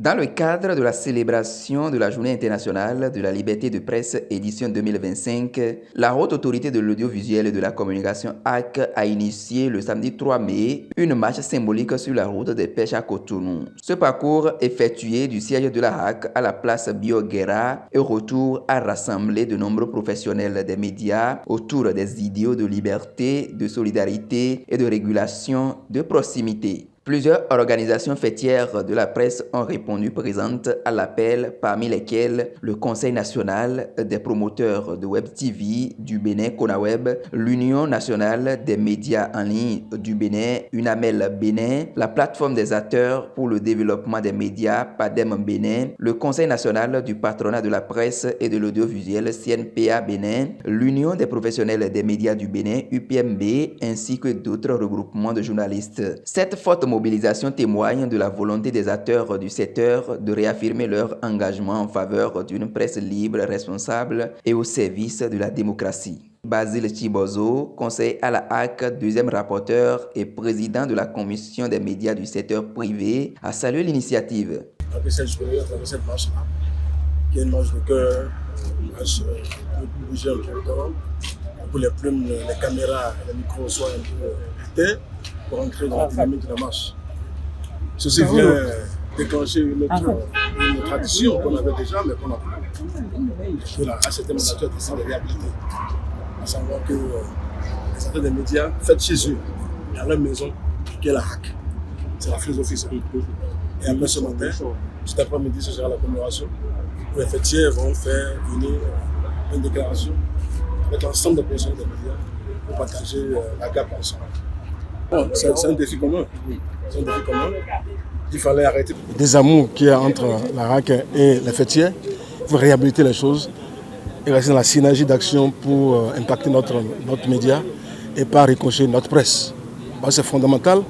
Dans le cadre de la célébration de la Journée internationale de la liberté de presse édition 2025, la Haute Autorité de l'audiovisuel et de la communication HAC a initié le samedi 3 mai une marche symbolique sur la route des pêches à Cotonou. Ce parcours effectué du siège de la HAC à la place Bioguera et retour a rassemblé de nombreux professionnels des médias autour des idéaux de liberté, de solidarité et de régulation de proximité. Plusieurs organisations fêtières de la presse ont répondu présentes à l'appel, parmi lesquelles le Conseil national des promoteurs de Web TV du Bénin, Conaweb, l'Union nationale des médias en ligne du Bénin, UNAMEL Bénin, la plateforme des acteurs pour le développement des médias, PADEM Bénin, le Conseil national du patronat de la presse et de l'audiovisuel, CNPA Bénin, l'Union des professionnels des médias du Bénin, UPMB, ainsi que d'autres regroupements de journalistes. Cette forte mobilisation témoigne de la volonté des acteurs du secteur de réaffirmer leur engagement en faveur d'une presse libre, responsable et au service de la démocratie. Basile Chibozo, conseiller à la HAC, deuxième rapporteur et président de la commission des médias du secteur privé, a salué l'initiative. Après cette journée, à travers cette marche-là, qui est une marche de cœur, une marche de bouger un peu le temps, pour les plumes, les caméras et les micros soient un peu éteints, pour entrer dans la dynamique de la marche. Ceci vient déclencher une tradition qu'on avait déjà, mais qu'on a plus. Voilà, à certains mandateurs qui de réhabiliter. À savoir que les acteurs des médias fêtent chez eux, dans leur maison, qui est la HAC. C'est la philosophie, ça. Et après ce matin, cet après-midi, ce sera la commémoration, où les fêtiers vont faire venir une déclaration avec l'ensemble des personnes des médias pour partager la GAP ensemble. C'est un défi commun. C'est un défi commun. Il fallait arrêter le désamour qu'il y a entre la RAC et les fêtiers. Il faut réhabiliter les choses et rester dans la synergie d'action pour impacter notre média et pas ricocher notre presse. C'est fondamental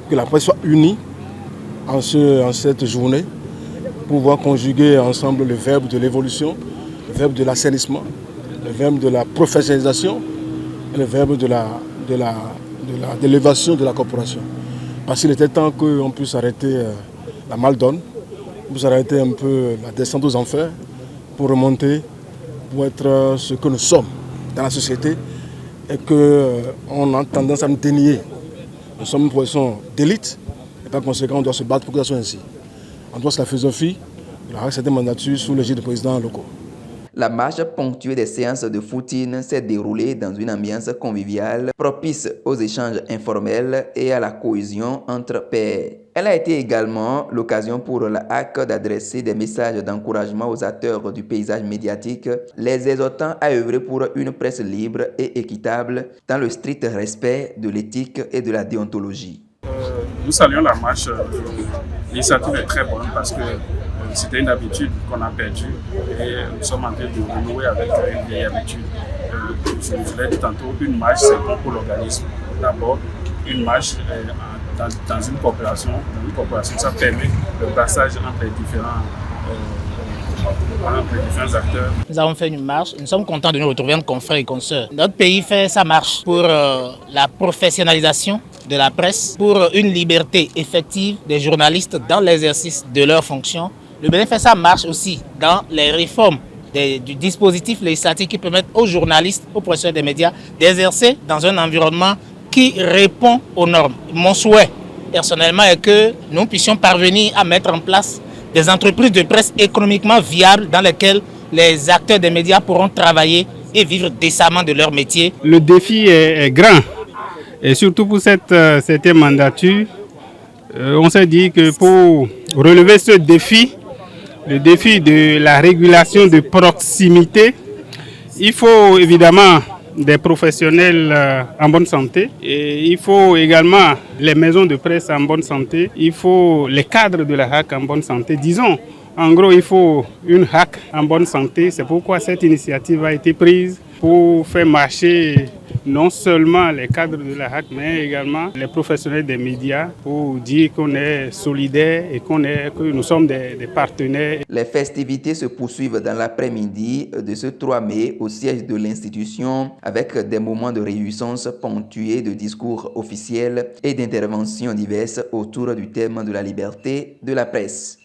que la presse soit unie en cette journée pour pouvoir conjuguer ensemble le verbe de l'évolution, le verbe de l'assainissement, le verbe de la professionnalisation et le verbe de l'élévation de la corporation. Parce qu'il était temps qu'on puisse arrêter la maldonne, qu'on puisse arrêter un peu la descente aux enfers pour remonter, pour être ce que nous sommes dans la société et qu'on a tendance à nous dénier. Nous sommes une profession d'élite et par conséquent on doit se battre pour que ça soit ainsi. On doit se la philosophie de la certaine mandature sous l'égide des présidents locaux. La marche ponctuée des séances de footing s'est déroulée dans une ambiance conviviale, propice aux échanges informels et à la cohésion entre pairs. Elle a été également l'occasion pour la HAC d'adresser des messages d'encouragement aux acteurs du paysage médiatique, les exhortant à œuvrer pour une presse libre et équitable dans le strict respect de l'éthique et de la déontologie. Nous saluons la marche. L'initiative est très bonne parce que c'était une habitude qu'on a perdue et nous sommes en train de renouer avec une vieille habitude. Je l'ai dit tantôt, une marche c'est bon pour l'organisme. D'abord, une marche dans une coopération, ça permet le passage entre les différents acteurs. Nous avons fait une marche, nous sommes contents de nous retrouver entre confrères et consoeurs. Notre pays fait sa marche pour la professionnalisation de la presse, pour une liberté effective des journalistes dans l'exercice de leurs fonctions. Le Bénin fait sa marche aussi dans les réformes du dispositif législatif qui permettent aux journalistes, aux professionnels des médias d'exercer dans un environnement qui répond aux normes. Mon souhait personnellement est que nous puissions parvenir à mettre en place des entreprises de presse économiquement viables dans lesquelles les acteurs des médias pourront travailler et vivre décemment de leur métier. Le défi est grand et surtout pour cette 7e mandature, on s'est dit que pour relever ce défi, le défi de la régulation de proximité, il faut évidemment des professionnels en bonne santé et il faut également les maisons de presse en bonne santé, il faut les cadres de la HAC en bonne santé. Disons, en gros, il faut une HAC en bonne santé. C'est pourquoi cette initiative a été prise pour faire marcher non seulement les cadres de la HAC, mais également les professionnels des médias pour dire qu'on est solidaires et que nous sommes des partenaires. Les festivités se poursuivent dans l'après-midi de ce 3 mai au siège de l'institution avec des moments de réjouissance ponctués de discours officiels et d'interventions diverses autour du thème de la liberté de la presse.